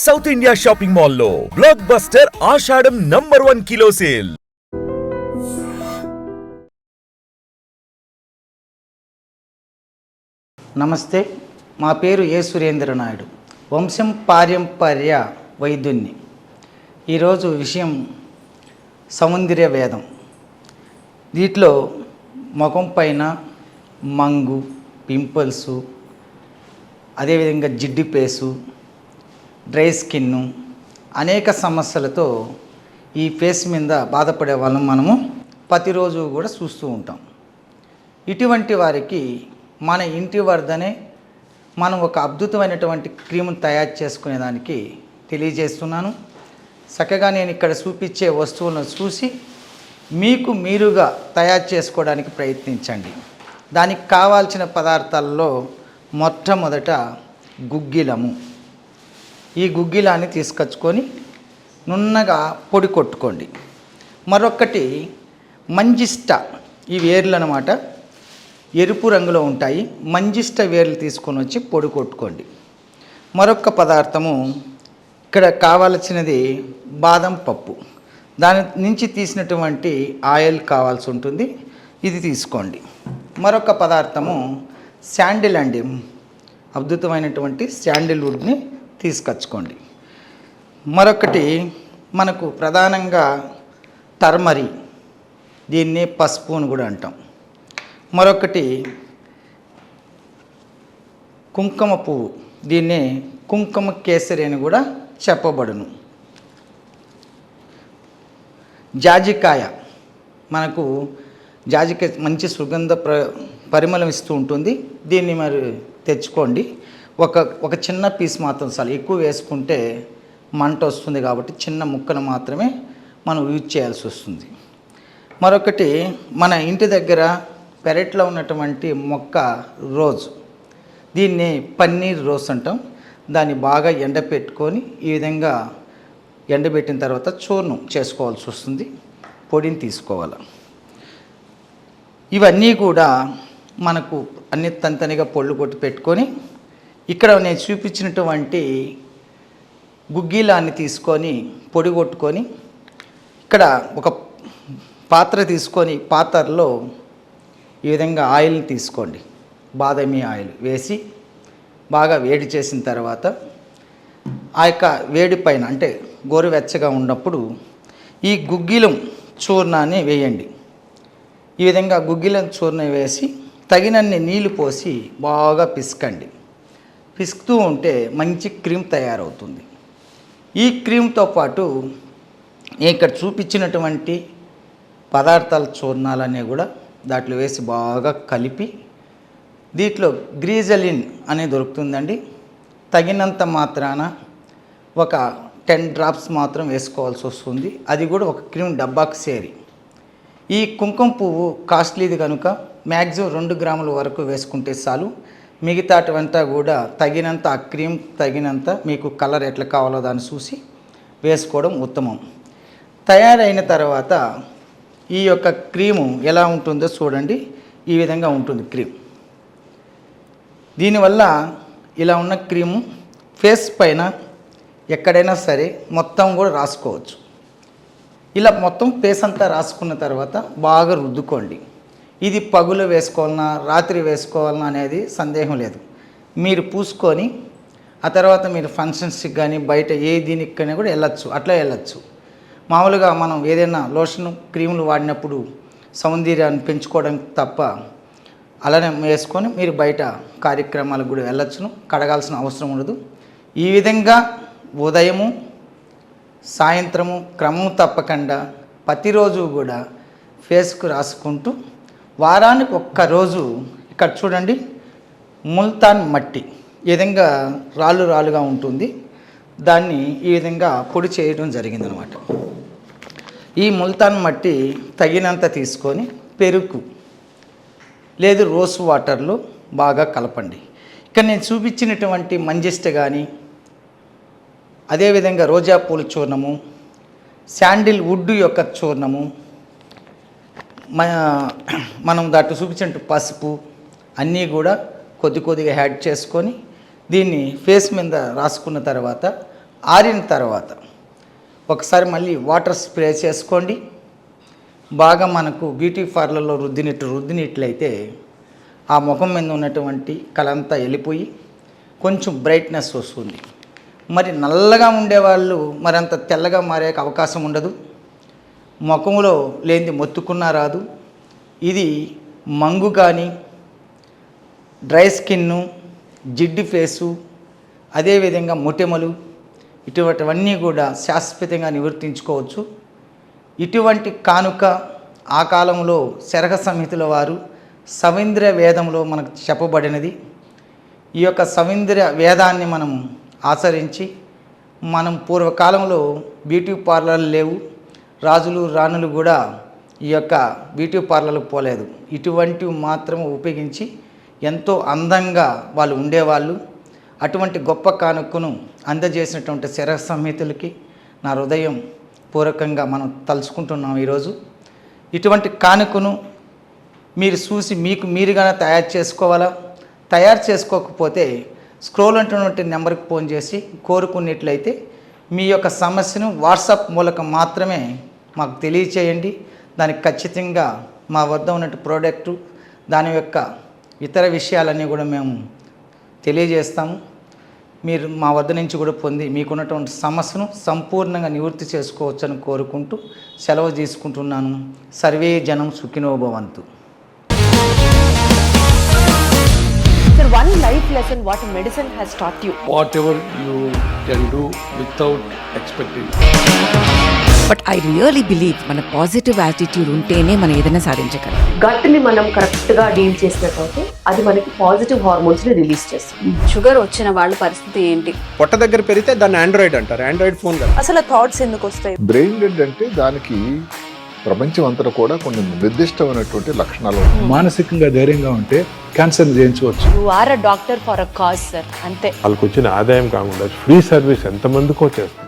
South India shopping మాల్లో block buster ఆషాఢం number 1 kilo sale. నమస్తే, మా పేరు ఏ సురేంద్ర నాయుడు, వంశం పారంపర్య వైద్యుణ్ణి. ఈరోజు విషయం సౌందర్య వేదం. దీంట్లో ముఖం పైన మంగు, పింపుల్సు, అదేవిధంగా జిడ్డు పేసు, డ్రై స్కిన్ను, అనేక సమస్యలతో ఈ ఫేస్ మీద బాధపడే వాళ్ళం మనము ప్రతిరోజు కూడా చూస్తూ ఉంటాం. ఇటువంటి వారికి మన ఇంటి వద్దనే మనం ఒక అద్భుతమైనటువంటి క్రీమును తయారు చేసుకునేదానికి తెలియజేస్తున్నాను. చక్కగా నేను ఇక్కడ చూపించే వస్తువులను చూసి మీకు మీరుగా తయారు చేసుకోవడానికి ప్రయత్నించండి. దానికి కావాల్సిన పదార్థాల్లో మొట్టమొదట గుగ్గిలము. ఈ గుగ్గిలాన్ని తీసుకొచ్చుకొని నున్నగా పొడి కొట్టుకోండి. మరొకటి మంజిష్ట, ఈ వేర్లు అన్నమాట ఎరుపు రంగులో ఉంటాయి. మంజిష్ట వేర్లు తీసుకొని వచ్చి పొడి కొట్టుకోండి. మరొక పదార్థము ఇక్కడ కావాల్సినది బాదం పప్పు. దాని నుంచి తీసినటువంటి ఆయిల్ కావాల్సి ఉంటుంది, ఇది తీసుకోండి. మరొక పదార్థము శాండిల్ అండి, అద్భుతమైనటువంటి శాండిల్వుడ్ని తీసుకొచ్చుకోండి. మరొకటి మనకు ప్రధానంగా టర్మరీ, దీన్ని పసుపు అని కూడా అంటాం. మరొకటి కుంకుమ పువ్వు, దీన్నే కుంకుమ కేసరి అని కూడా చెప్పబడును. జాజికాయ, మనకు జాజికాయ మంచి సుగంధ పరిమళం ఇస్తూ ఉంటుంది. దీన్ని మరి తెచ్చుకోండి. ఒక చిన్న పీస్ మాత్రం చాలు, ఎక్కువ వేసుకుంటే మంట వస్తుంది కాబట్టి చిన్న ముక్కను మాత్రమే మనం యూజ్ చేయాల్సి వస్తుంది. మరొకటి మన ఇంటి దగ్గర పెరట్లో ఉన్నటువంటి మొక్క రోజ్, దీన్ని పన్నీర్ రోజ్ అంటాం. దాన్ని బాగా ఎండబెట్టుకొని ఈ విధంగా ఎండబెట్టిన తర్వాత చూర్ణం చేసుకోవాల్సి వస్తుంది, పొడిని తీసుకోవాలి. ఇవన్నీ కూడా మనకు అన్ని తంతనిగా పొళ్ళు కొట్టి పెట్టుకొని ఇక్కడ నేను చూపించినటువంటి గుగ్గిలాన్ని తీసుకొని పొడి కొట్టుకొని ఇక్కడ ఒక పాత్ర తీసుకొని పాత్రలో ఈ విధంగా ఆయిల్ని తీసుకోండి. బాదామి ఆయిల్ వేసి బాగా వేడి చేసిన తర్వాత ఆ యొక్క వేడి పైన అంటే గోరువెచ్చగా ఉన్నప్పుడు ఈ గుగ్గిలం చూర్ణాన్ని వేయండి. ఈ విధంగా గుగ్గిలం చూర్ణం వేసి తగినన్ని నీళ్లు పోసి బాగా పిసకండి. పిసుకుతూ ఉంటే మంచి క్రీమ్ తయారవుతుంది. ఈ క్రీమ్తో పాటు నేను ఇక్కడ చూపించినటువంటి పదార్థాల చూర్ణాలన్నీ కూడా దాంట్లో వేసి బాగా కలిపి, దీంట్లో గ్రీజలిన్ అనేది దొరుకుతుందండి. తగినంత మాత్రాన ఒక 10 డ్రాప్స్ మాత్రం వేసుకోవాల్సి వస్తుంది. అది కూడా ఒక క్రీమ్ డబ్బాకు సేరి. ఈ కుంకుమ పువ్వు కాస్ట్లీది కనుక మ్యాక్సిమం 2 గ్రాముల వరకు వేసుకుంటే చాలు. మిగతాటివంతా కూడా తగినంత, ఆ క్రీమ్ తగినంత మీకు కలర్ ఎట్లా కావాలో దాన్ని చూసి వేసుకోవడం ఉత్తమం. తయారైన తర్వాత ఈ యొక్క క్రీము ఎలా ఉంటుందో చూడండి. ఈ విధంగా ఉంటుంది క్రీమ్. దీనివల్ల ఇలా ఉన్న క్రీము ఫేస్ పైన ఎక్కడైనా సరే మొత్తం కూడా రాసుకోవచ్చు. ఇలా మొత్తం ఫేస్ అంతా రాసుకున్న తర్వాత బాగా రుద్దుకోండి. ఇది పగులు వేసుకోవాలన్నా రాత్రి వేసుకోవాలన్నా అనేది సందేహం లేదు. మీరు పూసుకొని ఆ తర్వాత మీరు ఫంక్షన్స్కి కానీ బయట ఏ దీనికి కానీ కూడా వెళ్ళచ్చు, అట్లా వెళ్ళచ్చు. మామూలుగా మనం ఏదైనా లోషన్ క్రీములు వాడినప్పుడు సౌందర్యాన్ని పెంచుకోవడానికి తప్ప అలానే వేసుకొని మీరు బయట కార్యక్రమాలకు కూడా వెళ్ళచ్చును, కడగాల్సిన అవసరం ఉండదు. ఈ విధంగా ఉదయము సాయంత్రము క్రమం తప్పకుండా ప్రతిరోజు కూడా ఫేస్కు రాసుకుంటూ వారానికి ఒక్కరోజు ఇక్కడ చూడండి, ముల్తాన్ మట్టి ఈ విధంగా రాళ్ళు రాళ్ళుగా ఉంటుంది. దాన్ని ఈ విధంగా పొడి చేయడం జరిగిందనమాట. ఈ ముల్తాన్ మట్టి తగినంత తీసుకొని పెరుగు లేదు రోస్ వాటర్లో బాగా కలపండి. ఇక్కడ నేను చూపించినటువంటి మంజిష్ట కానీ, అదేవిధంగా రోజా పూల చూర్ణము, శాండిల్ వుడ్ యొక్క చూర్ణము, మనం దాంట్లో చూపించినట్టు పసుపు అన్నీ కూడా కొద్దిగా యాడ్ చేసుకొని దీన్ని ఫేస్ మీద రాసుకున్న తర్వాత ఆరిన తర్వాత ఒకసారి మళ్ళీ వాటర్ స్ప్రే చేసుకోండి. బాగా మనకు బ్యూటీ పార్లర్లో రుద్దినట్లయితే ఆ ముఖం మీద ఉన్నటువంటి కళంతా వెళ్ళిపోయి కొంచెం బ్రైట్నెస్ వస్తుంది. మరి నల్లగా ఉండేవాళ్ళు మరంత తెల్లగా మారే అవకాశం ఉండదు. ముఖంలో లేనిది మొత్తుకున్నా రాదు. ఇది మంగు కానీ, డ్రై స్కిన్ను, జిడ్డు ఫేసు, అదేవిధంగా మొటిమలు, ఇటువంటివన్నీ కూడా శాశ్వతంగా నివర్తించుకోవచ్చు. ఇటువంటి కానుక ఆ కాలంలో శరగ సంహితుల వారు సవీంద్ర వేదంలో మనకు చెప్పబడినది. ఈ యొక్క సవీంద్ర వేదాన్ని మనం ఆచరించి మనం పూర్వకాలంలో బ్యూటీ పార్లర్లు లేవు, రాజులు రాణులు కూడా ఈ యొక్క బ్యూటీ పార్లర్లకు పోలేదు. ఇటువంటివి మాత్రం ఉపయోగించి ఎంతో అందంగా వాళ్ళు ఉండేవాళ్ళు. అటువంటి గొప్ప కానుకను అందజేసినటువంటి శరగ సంహితులకి నా హృదయం పూర్వకంగా మనం తలుచుకుంటున్నాం ఈరోజు. ఇటువంటి కానుకను మీరు చూసి మీకు మీరుగానే తయారు చేసుకోవాలా? తయారు చేసుకోకపోతే స్క్రోల్ అంటున్నటువంటి నెంబర్కి ఫోన్ చేసి కోరుకున్నట్లయితే మీ యొక్క సమస్యను వాట్సాప్ మూలకం మాత్రమే మాకు తెలియచేయండి. దానికి ఖచ్చితంగా మా వద్ద ఉన్నటువంటి ప్రోడక్టు, దాని యొక్క ఇతర విషయాలన్నీ కూడా మేము తెలియజేస్తాము. మీరు మా వద్ద నుంచి కూడా పొంది మీకున్నటువంటి సమస్యను సంపూర్ణంగా నివృత్తి చేసుకోవచ్చని కోరుకుంటూ సెలవు తీసుకుంటున్నాను. సర్వే జనం సుఖినో భవంతు. Sir, one life lesson what medicine has taught you. Whatever you can do without expecting. But I really believe మన పాజిటివ్ యాటిట్యూడ్ ఉంటేనే మనం ఏదైనా సాధించగలం. గట్ ని మనం కరెక్ట్ గా డీల్ చేసినట్లయితే అది మనకి పాజిటివ్ హార్మోన్స్ ని రిలీజ్ చేస్తుంది. షుగర్ వచ్చిన వాళ్ళ పరిస్థితి ఏంటి? పొట్ట దగ్గర పెరిగితే దాన్ని ఆండ్రాయిడ్ అంటారు, ఆండ్రాయిడ్ ఫోన్ కదా. అసలు థాట్స్ ఎందుకు వస్తాయి? బ్రెయిన్ డెడ్ అంటే దానికి ప్రపంచం అంతా కూడా కొన్ని నిర్దిష్టమైనటువంటి లక్షణాలు ఉన్నాయి. మానసికంగా ధైర్యంగా ఉంటే క్యాన్సర్ జయించవచ్చు. You are a doctor for a cause sir, అంతే. వాళ్ళకి వచ్చిన ఆదాయం కాకుండా ఫ్రీ సర్వీస్ ఎంతమందికో చేస్తారు.